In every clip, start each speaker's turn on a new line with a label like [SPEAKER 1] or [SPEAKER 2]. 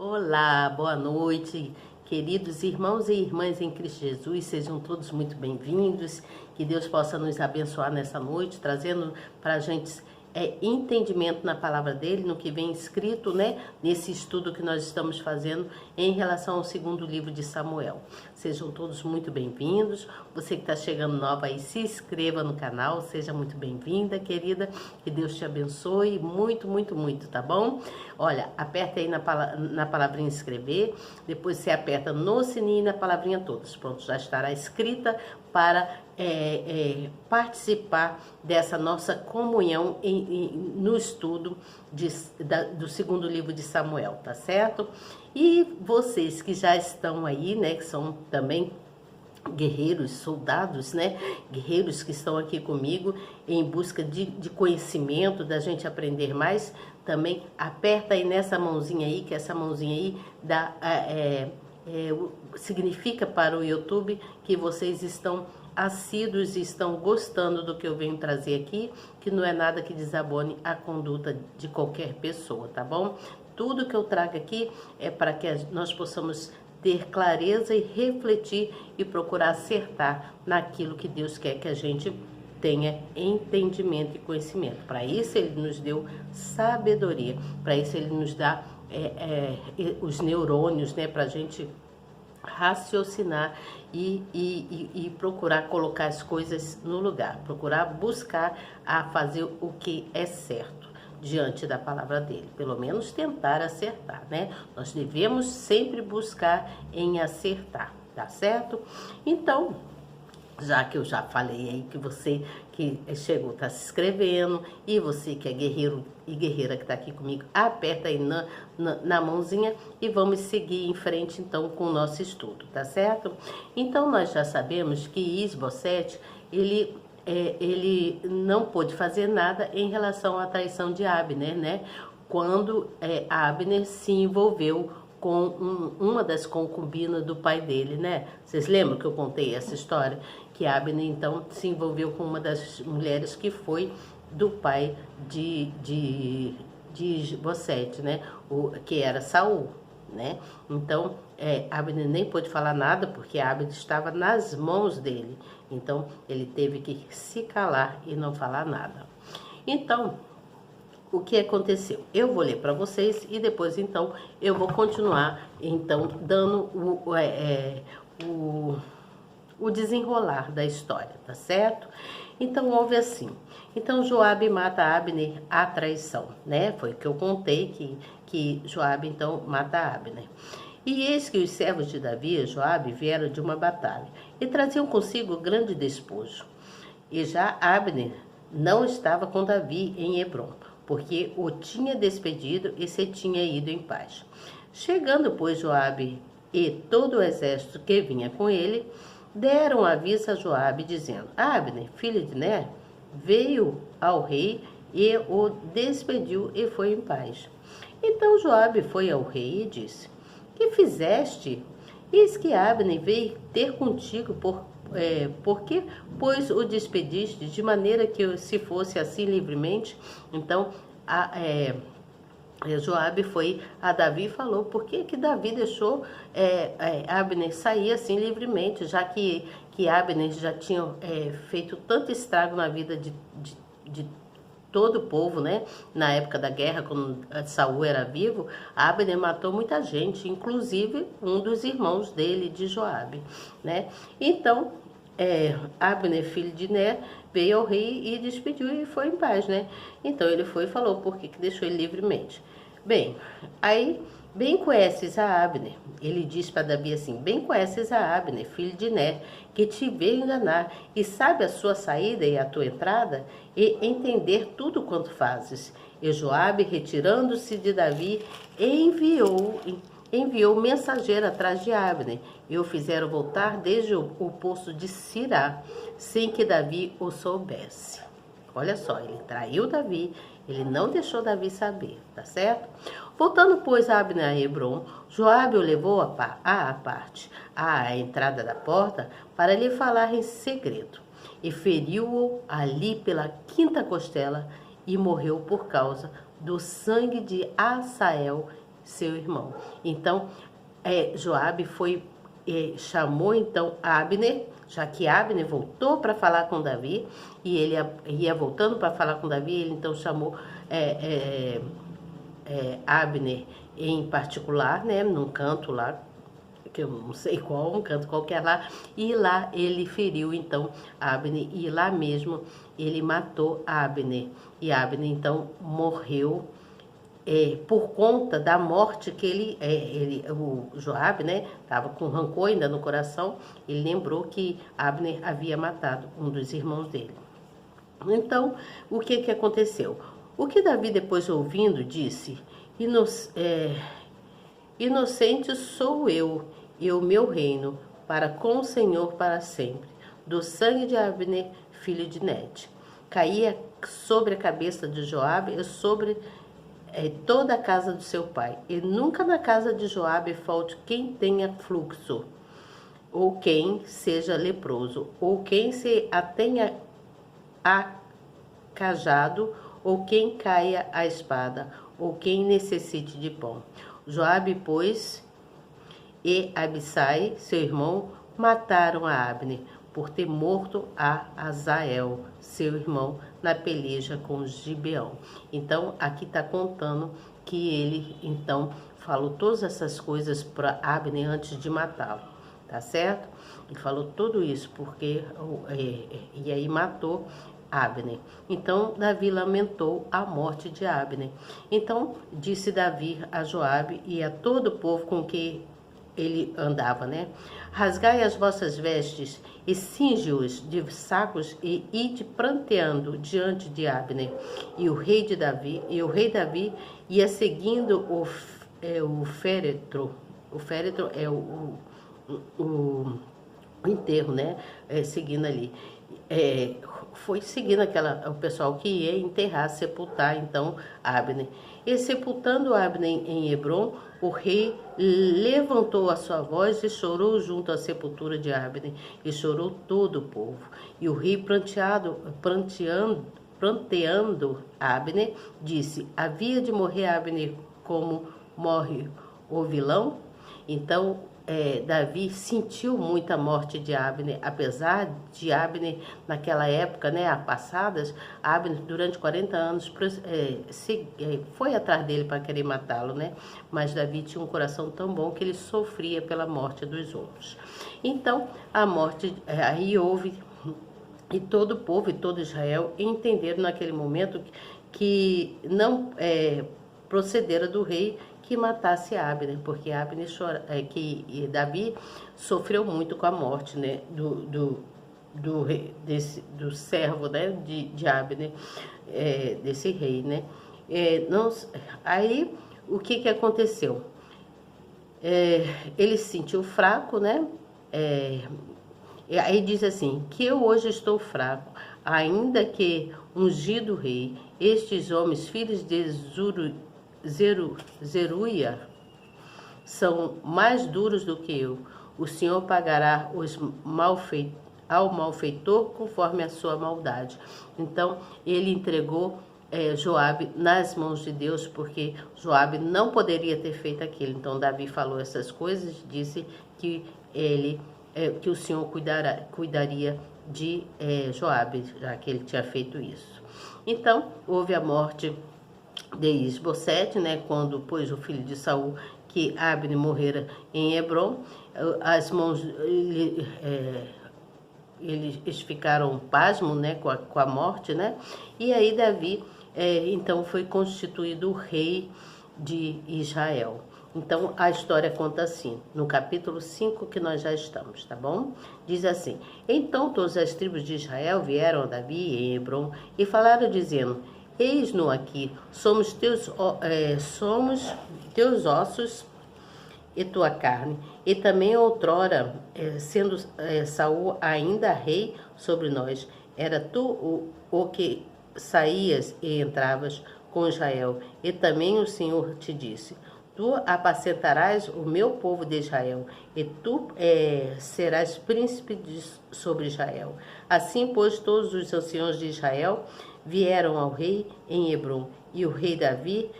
[SPEAKER 1] Olá, boa noite, queridos irmãos e irmãs em Cristo Jesus, sejam todos muito bem-vindos, que Deus possa nos abençoar nessa noite, trazendo para a gente entendimento na palavra dele, no que vem escrito, né, nesse estudo que nós estamos fazendo em relação ao segundo livro de Samuel. Sejam todos muito bem-vindos. Você que está chegando nova aí, se inscreva no canal, seja muito bem-vinda, querida, que Deus te abençoe muito, muito, muito, tá bom? Olha, aperta aí na palavrinha inscrever, depois você aperta no sininho e na palavrinha todas. Pronto, já estará escrita para participar dessa nossa comunhão no estudo do segundo livro de Samuel, tá certo? E vocês que já estão aí, né, que são também guerreiros, soldados, né, guerreiros que estão aqui comigo em busca de conhecimento, da gente aprender mais, também aperta aí nessa mãozinha aí, que essa mãozinha aí dá, significa para o YouTube que vocês estão assíduos e estão gostando do que eu venho trazer aqui, que não é nada que desabone a conduta de qualquer pessoa, tá bom? Tudo que eu trago aqui é para que nós possamos ter clareza e refletir e procurar acertar naquilo que Deus quer que a gente tenha entendimento e conhecimento. Para isso Ele nos deu sabedoria, para isso Ele nos dá os neurônios, né, para a gente raciocinar e procurar colocar as coisas no lugar, procurar buscar a fazer o que é certo diante da palavra dele, pelo menos tentar acertar, né? Nós devemos sempre buscar em acertar, tá certo? Então, já que eu já falei aí que você que chegou está se inscrevendo, e você que é guerreiro e guerreira que está aqui comigo, aperta aí na mãozinha e vamos seguir em frente então com o nosso estudo, tá certo? Então nós já sabemos que Isbosete, ele não pôde fazer nada em relação à traição de Abner, né? Quando Abner se envolveu com uma das concubinas do pai dele, né? Vocês lembram que eu contei essa história? Que Abner, então, se envolveu com uma das mulheres que foi do pai de Isbosete, né? Que era Saul, né? Então, Abner nem pôde falar nada, porque Abner estava nas mãos dele. Então, ele teve que se calar e não falar nada. Então, o que aconteceu? Eu vou ler para vocês e depois, então, eu vou continuar, então, dando o desenrolar da história, tá certo? Então, houve assim. Então, Joabe mata Abner à traição, né? Foi o que eu contei, que Joabe, então, mata Abner. E eis que os servos de Davi e Joabe vieram de uma batalha e traziam consigo grande despojo. E já Abner não estava com Davi em Hebrom, porque o tinha despedido e se tinha ido em paz. Chegando, pois, Joabe e todo o exército que vinha com ele, deram aviso a Joabe, dizendo: Abner, filho de Ner, veio ao rei e o despediu e foi em paz. Então Joabe foi ao rei e disse: Que fizeste? Eis que Abner veio ter contigo porque, pois, o despediste de maneira que se fosse assim livremente. Então Joabe foi a Davi e falou: por que Davi deixou Abner sair assim livremente, já que Abner já tinha feito tanto estrago na vida de todo o povo, né? Na época da guerra, quando Saul era vivo, Abner matou muita gente, inclusive um dos irmãos dele, de Joabe, né? Então, Abner, filho de Ner, veio ao rei e despediu e foi em paz, né? Então ele foi e falou por que deixou ele livremente. Bem, aí, bem conheces a Abner. Ele diz para Davi assim: bem conheces a Abner, filho de Ner, que te veio enganar, e sabe a sua saída e a tua entrada, e entender tudo quanto fazes. E Joabe, retirando-se de Davi, enviou mensageiro atrás de Abner, e o fizeram voltar desde o poço de Sirá, sem que Davi o soubesse. Olha só, ele traiu Davi, ele não deixou Davi saber, tá certo? Voltando, pois, a Abner a Hebrom, Joabe o levou à parte, à entrada da porta, para lhe falar em segredo, e feriu-o ali pela quinta costela, e morreu por causa do sangue de Asael, seu irmão. Então, Joabe chamou então Abner, já que Abner voltou para falar com Davi, e ele ia voltando para falar com Davi, ele então chamou Abner em particular, né, num canto lá, que eu não sei qual, um canto qualquer lá, e lá ele feriu então Abner, e lá mesmo ele matou Abner, e Abner então morreu por conta da morte que o Joabe, né, estava com rancor ainda no coração. Ele lembrou que Abner havia matado um dos irmãos dele. Então, o que aconteceu? O que Davi, depois ouvindo, disse: inocente sou eu e o meu reino para com o Senhor para sempre. Do sangue de Abner, filho de Nete, caía sobre a cabeça de Joabe e sobre toda a casa do seu pai. E nunca na casa de Joabe falte quem tenha fluxo, ou quem seja leproso, ou quem se atenha a cajado, ou quem caia a espada, ou quem necessite de pão. Joabe, pois, e Abissai, seu irmão, mataram a Abner, por ter morto a Azael, seu irmão, na peleja com Gibeão. Então, aqui está contando que ele, então, falou todas essas coisas para Abner antes de matá-lo, tá certo? Ele falou tudo isso porque, e aí matou Abner. Então, Davi lamentou a morte de Abner. Então, disse Davi a Joabe e a todo o povo com que ele andava, né? Rasgai as vossas vestes e cinge-os de sacos e ide pranteando diante de Abner. E o rei Davi ia seguindo o féretro. O féretro é o enterro, né? Seguindo ali. Foi seguindo o pessoal que ia enterrar, sepultar então Abner. E sepultando Abner em Hebrom, o rei levantou a sua voz e chorou junto à sepultura de Abner, e chorou todo o povo. E o rei, pranteando Abner, disse: havia de morrer Abner como morre o vilão? Então, Davi sentiu muito a morte de Abner, apesar de Abner, naquela época, né, passadas, Abner, durante 40 anos, foi atrás dele para querer matá-lo, né? Mas Davi tinha um coração tão bom que ele sofria pela morte dos outros. Então, a morte, aí houve, e todo o povo e todo Israel entenderam naquele momento que não procedera do rei que matasse Abner, porque Davi sofreu muito com a morte, né, do servo, né, de Abner, desse rei, né. Aí o que aconteceu? Ele se sentiu fraco, né? Aí diz assim: que eu hoje estou fraco, ainda que ungido rei, estes homens, filhos de Zeruia, são mais duros do que eu. O Senhor pagará ao malfeitor conforme a sua maldade. Então, ele entregou Joabe nas mãos de Deus, porque Joabe não poderia ter feito aquilo. Então, Davi falou essas coisas, disse que que o Senhor cuidaria de Joabe, já que ele tinha feito isso. Então, houve a morte de Isbosete, né, quando pôs o filho de Saul, que Abner morrera em Hebrom, as mãos, eles ficaram pasmos, né, com a morte, né, e aí Davi, então, foi constituído o rei de Israel. Então, a história conta assim, no capítulo 5 que nós já estamos, tá bom? Diz assim: então todas as tribos de Israel vieram a Davi em Hebrom e falaram dizendo: eis-no aqui, somos teus ossos e tua carne. E também outrora, sendo Saul ainda rei sobre nós, era tu o que saías e entravas com Israel. E também o Senhor te disse: tu apacentarás o meu povo de Israel, e tu serás príncipe sobre Israel. Assim, pois, todos os anciãos de Israel vieram ao rei em Hebrom, e o rei Davi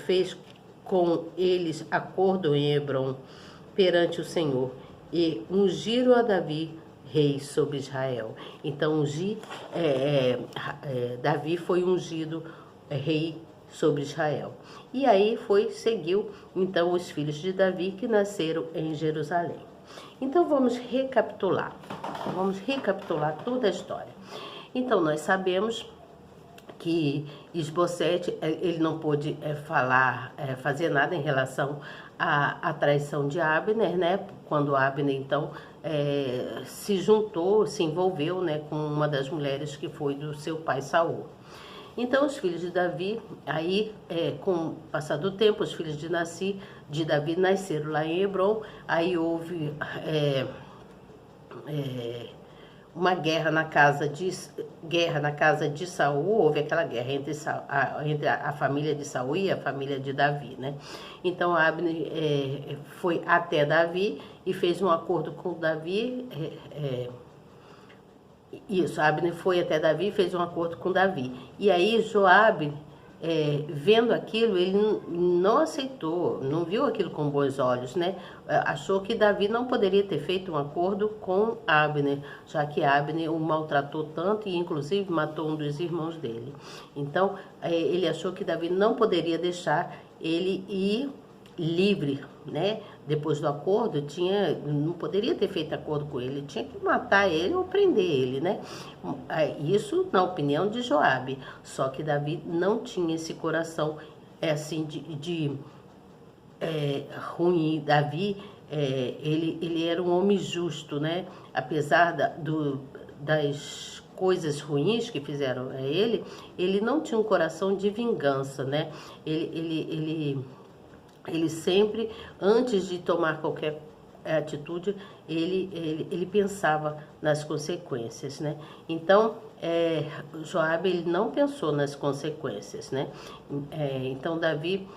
[SPEAKER 1] fez com eles acordo em Hebrom perante o Senhor e ungiram a Davi rei sobre Israel. Então Davi foi ungido rei sobre Israel. E aí seguiu então os filhos de Davi que nasceram em Jerusalém. Então vamos recapitular toda a história. Então nós sabemos que Isbosete, ele não pôde fazer nada em relação à traição de Abner, né? Quando Abner, então, se envolveu, né, com uma das mulheres que foi do seu pai Saul. Então, os filhos de Davi, aí, com o passar do tempo, os filhos de Davi nasceram lá em Hebrom, aí houve uma guerra na casa de Saul, houve aquela guerra entre a família de Saul e a família de Davi, né? Então Abner foi até Davi e fez um acordo com Davi. Abner foi até Davi e fez um acordo com Davi. E aí Joabe, vendo aquilo, ele não aceitou, não viu aquilo com bons olhos, né? Achou que Davi não poderia ter feito um acordo com Abner, já que Abner o maltratou tanto e inclusive matou um dos irmãos dele. Então, ele achou que Davi não poderia deixar ele ir livre, né? Depois do acordo, não poderia ter feito acordo com ele, tinha que matar ele ou prender ele, né? Isso na opinião de Joabe. Só que Davi não tinha esse coração assim ruim. Davi, ele era um homem justo, né? Apesar das coisas ruins que fizeram a ele não tinha um coração de vingança, né? Ele sempre, antes de tomar qualquer atitude, ele pensava nas consequências, né? Então, Joabe, ele não pensou nas consequências, né? Então, Davi,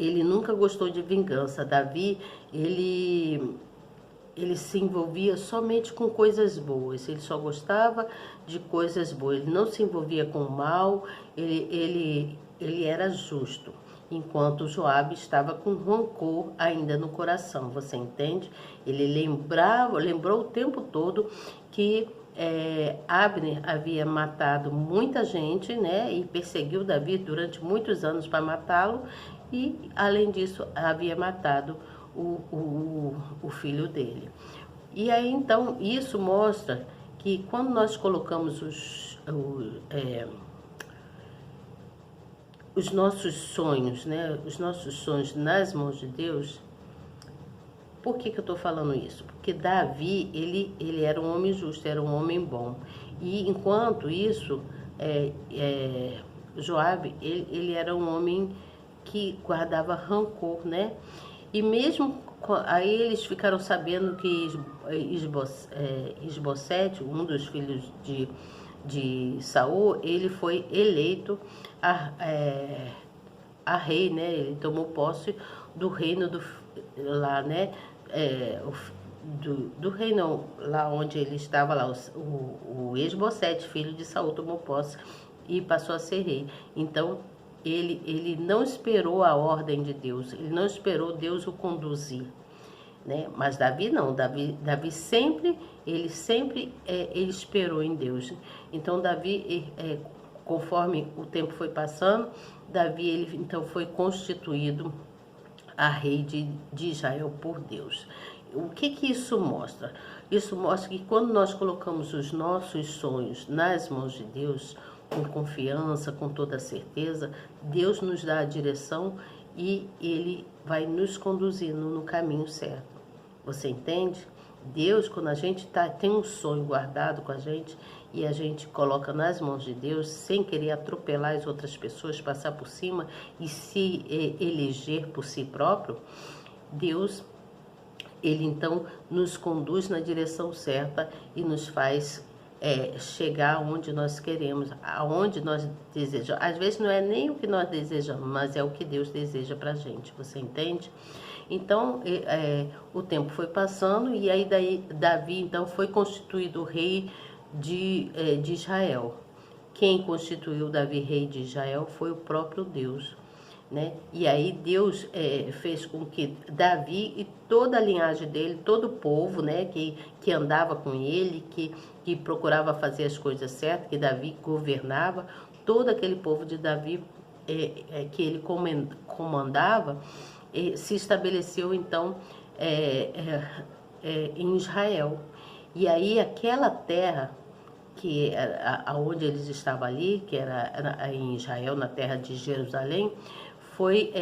[SPEAKER 1] ele nunca gostou de vingança. Davi, ele se envolvia somente com coisas boas, ele só gostava de coisas boas, ele não se envolvia com o mal, ele era justo. Enquanto Joabe estava com rancor ainda no coração, você entende? Ele lembrou o tempo todo que Abner havia matado muita gente, né? E perseguiu Davi durante muitos anos para matá-lo. E, além disso, havia matado o filho dele. E aí, então, isso mostra que quando nós colocamos os nossos sonhos, né? Os nossos sonhos nas mãos de Deus. Por que eu estou falando isso? Porque Davi, ele era um homem justo, era um homem bom. E enquanto isso, Joabe, ele era um homem que guardava rancor, né? E mesmo aí eles ficaram sabendo que Isbosete, um dos filhos de Saul, ele foi eleito a rei, né? Ele tomou posse do reino lá, né? Do reino lá onde ele estava lá, o Isbosete, filho de Saul, tomou posse e passou a ser rei. Então ele não esperou a ordem de Deus, ele não esperou Deus o conduzir, né? Mas Davi não, Davi sempre ele esperou em Deus. Então Davi, conforme o tempo foi passando, Davi ele então foi constituído a rei de Israel por Deus. O que isso mostra? Isso mostra que quando nós colocamos os nossos sonhos nas mãos de Deus, com confiança, com toda certeza, Deus nos dá a direção e Ele vai nos conduzindo no caminho certo. Você entende? Deus, quando a gente tem um sonho guardado com a gente e a gente coloca nas mãos de Deus, sem querer atropelar as outras pessoas, passar por cima e se eleger por si próprio, Deus, Ele então nos conduz na direção certa e nos faz chegar onde nós queremos, aonde nós desejamos. Às vezes não é nem o que nós desejamos, mas é o que Deus deseja pra gente, você entende? Então, o tempo foi passando e aí Davi então foi constituído rei de Israel. Quem constituiu Davi rei de Israel foi o próprio Deus. né? E aí Deus fez com que Davi e toda a linhagem dele, todo o povo, né, que andava com ele, que procurava fazer as coisas certas, que Davi governava, todo aquele povo de Davi que ele comandava, se estabeleceu então em Israel. E aí aquela terra que era aonde eles estavam ali, que era em Israel, na terra de Jerusalém, foi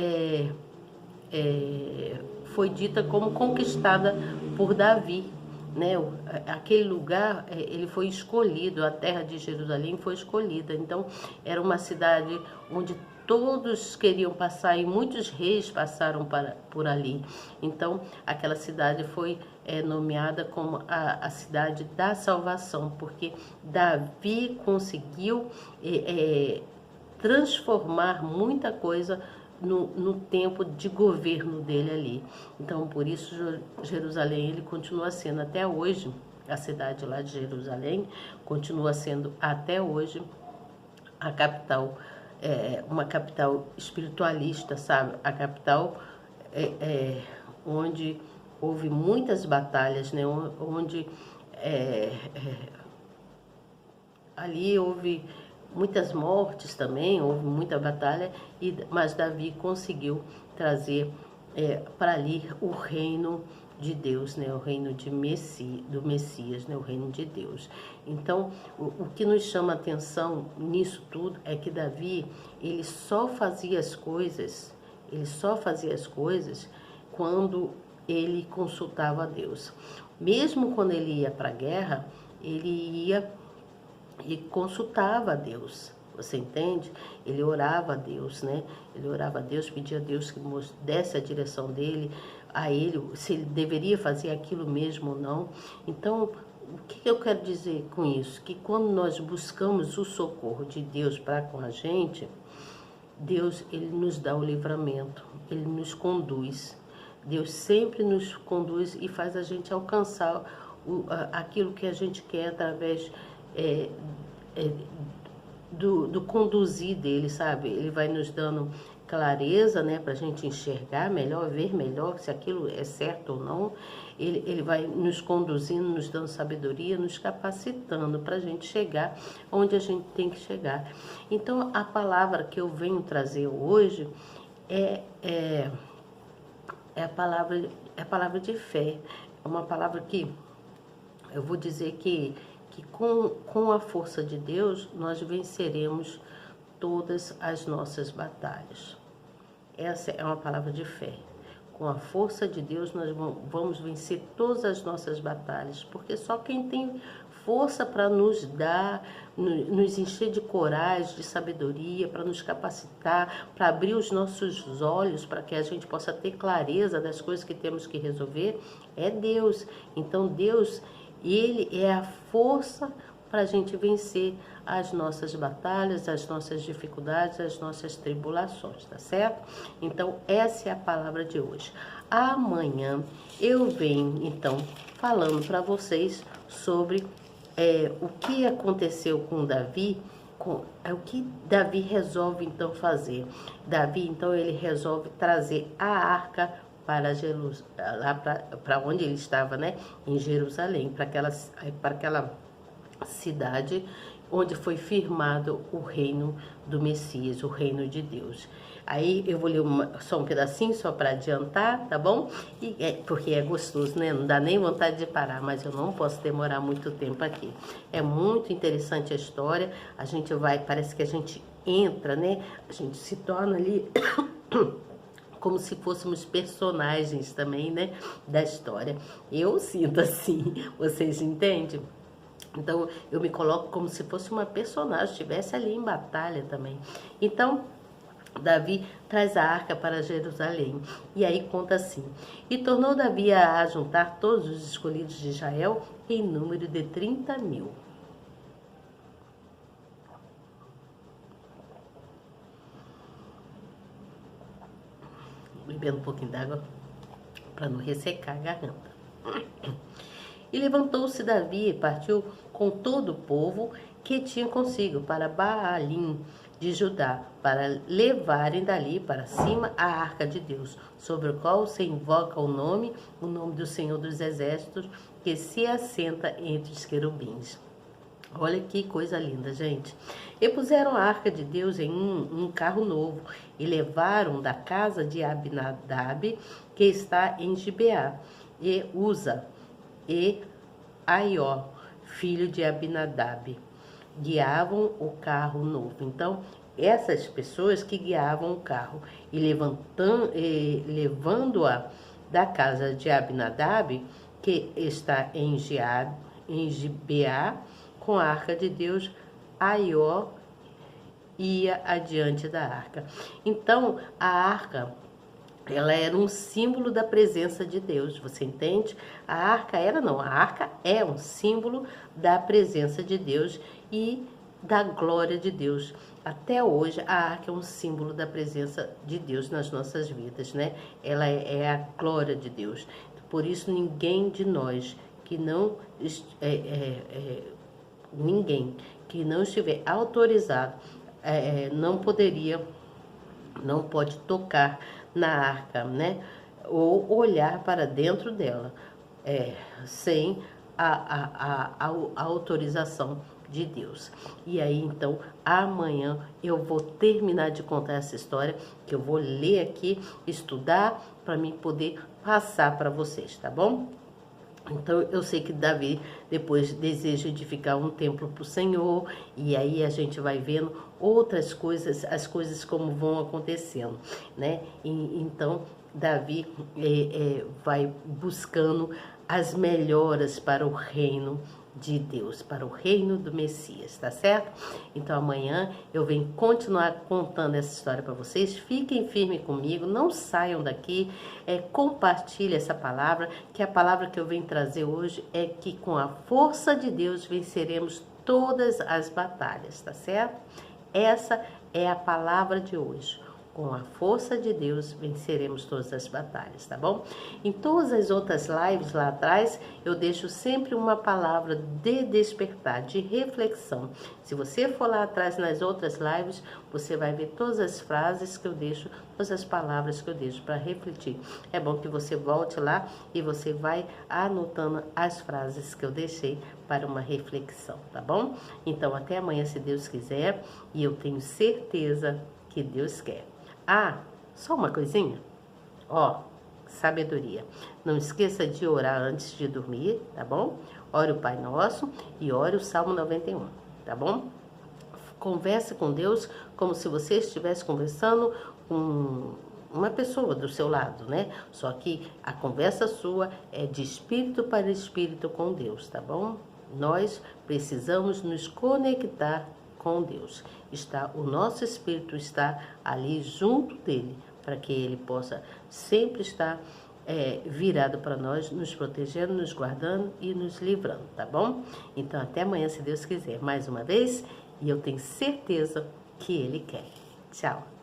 [SPEAKER 1] foi dita como conquistada por Davi, né? Aquele lugar ele foi escolhido, a terra de Jerusalém foi escolhida. Então era uma cidade onde todos queriam passar e muitos reis passaram por ali. Então aquela cidade foi nomeada como a cidade da salvação, porque Davi conseguiu transformar muita coisa no tempo de governo dele ali. Então, por isso, Jerusalém ele continua sendo até hoje, a cidade lá de Jerusalém, continua sendo até hoje a capital, uma capital espiritualista, sabe? A capital onde houve muitas batalhas, né? Onde ali houve muitas mortes também, houve muita batalha, mas Davi conseguiu trazer para ali o reino de Deus, né? O reino do Messias, né? O reino de Deus. Então, o que nos chama a atenção nisso tudo é que Davi, ele só fazia as coisas quando ele consultava a Deus. Mesmo quando ele ia para a guerra, ele ia e consultava a Deus, você entende? Ele orava a Deus, né? Ele orava a Deus, pedia a Deus que desse a direção dele, a ele, se ele deveria fazer aquilo mesmo ou não. Então, o que eu quero dizer com isso? Que quando nós buscamos o socorro de Deus para com a gente, Deus, ele nos dá o livramento, ele nos conduz. Deus sempre nos conduz e faz a gente alcançar aquilo que a gente quer através do conduzir dele, sabe? Ele vai nos dando clareza, né, para a gente enxergar melhor, ver melhor se aquilo é certo ou não. Ele vai nos conduzindo, nos dando sabedoria, nos capacitando para a gente chegar onde a gente tem que chegar. Então, a palavra que eu venho trazer hoje é a palavra de fé. É uma palavra que eu vou dizer que com a força de Deus, nós venceremos todas as nossas batalhas. Essa é uma palavra de fé. Com a força de Deus, nós vamos vencer todas as nossas batalhas, porque só quem tem força para nos dar, nos encher de coragem, de sabedoria, para nos capacitar, para abrir os nossos olhos, para que a gente possa ter clareza das coisas que temos que resolver, é Deus. Então, Deus, ele é a força para a gente vencer as nossas batalhas, as nossas dificuldades, as nossas tribulações, tá certo? Então, essa é a palavra de hoje. Amanhã eu venho, então, falando para vocês sobre o que aconteceu com Davi, o que Davi resolve, então, fazer. Davi, então, ele resolve trazer a arca para onde ele estava, né? Em Jerusalém, para aquela cidade onde foi firmado o reino do Messias, o reino de Deus. Aí eu vou ler só um pedacinho, só para adiantar, tá bom? Porque é gostoso, né? Não dá nem vontade de parar, mas eu não posso demorar muito tempo aqui. É muito interessante a história, a gente parece que a gente entra, né? A gente se torna ali como se fôssemos personagens também, né? Da história. Eu sinto assim, vocês entendem? Então, eu me coloco como se fosse uma personagem, estivesse ali em batalha também. Então, Davi traz a arca para Jerusalém. E aí conta assim: e tornou Davi a juntar todos os escolhidos de Israel em número de 30.000. Bebendo um pouquinho d'água para não ressecar a garganta. E levantou-se Davi e partiu com todo o povo que tinha consigo para Baalim, de Judá, para levarem dali para cima a arca de Deus, sobre o qual se invoca o nome do Senhor dos Exércitos, que se assenta entre os querubins. Olha que coisa linda, gente. E puseram a arca de Deus em um carro novo e levaram da casa de Abinadab, que está em Gibeá, e Uza e Aió, filho de Abinadab, guiavam o carro novo. Então, essas pessoas que guiavam o carro e levando-a da casa de Abinadab, que está em Gibeá, com a arca de Deus, Aió ia adiante da arca. Então, a arca, ela era um símbolo da presença de Deus, você entende? A arca é um símbolo da presença de Deus e da glória de Deus. Até hoje, a arca é um símbolo da presença de Deus nas nossas vidas, né? Ela é a glória de Deus. Por isso, ninguém de nós que não ninguém que não estiver autorizado não pode tocar na arca, né? Ou olhar para dentro dela sem a autorização de Deus. E aí, então, amanhã eu vou terminar de contar essa história, que eu vou ler aqui, estudar, para mim poder passar para vocês, tá bom? Então, eu sei que Davi depois deseja edificar um templo para o Senhor, e aí a gente vai vendo outras coisas, as coisas como vão acontecendo, né? Então, Davi vai buscando as melhoras para o reino de Deus, para o reino do Messias, tá certo? Então amanhã eu venho continuar contando essa história para vocês. Fiquem firmes comigo, não saiam daqui, compartilhe essa palavra, que a palavra que eu venho trazer hoje é que com a força de Deus venceremos todas as batalhas, tá certo? Essa é a palavra de hoje. Com a força de Deus, venceremos todas as batalhas, tá bom? Em todas as outras lives lá atrás, eu deixo sempre uma palavra de despertar, de reflexão. Se você for lá atrás nas outras lives, você vai ver todas as frases que eu deixo, todas as palavras que eu deixo para refletir. É bom que você volte lá e você vai anotando as frases que eu deixei para uma reflexão, tá bom? Então, até amanhã, se Deus quiser, e eu tenho certeza que Deus quer. Ah, só uma coisinha. Sabedoria. Não esqueça de orar antes de dormir, tá bom? Ore o Pai Nosso e ore o Salmo 91, tá bom? Converse com Deus como se você estivesse conversando com uma pessoa do seu lado, né? Só que a conversa sua é de espírito para espírito com Deus, tá bom? Nós precisamos nos conectar com Deus. O nosso espírito está ali junto dele, para que ele possa sempre estar virado para nós, nos protegendo, nos guardando e nos livrando, tá bom? Então, até amanhã, se Deus quiser, mais uma vez, e eu tenho certeza que ele quer. Tchau!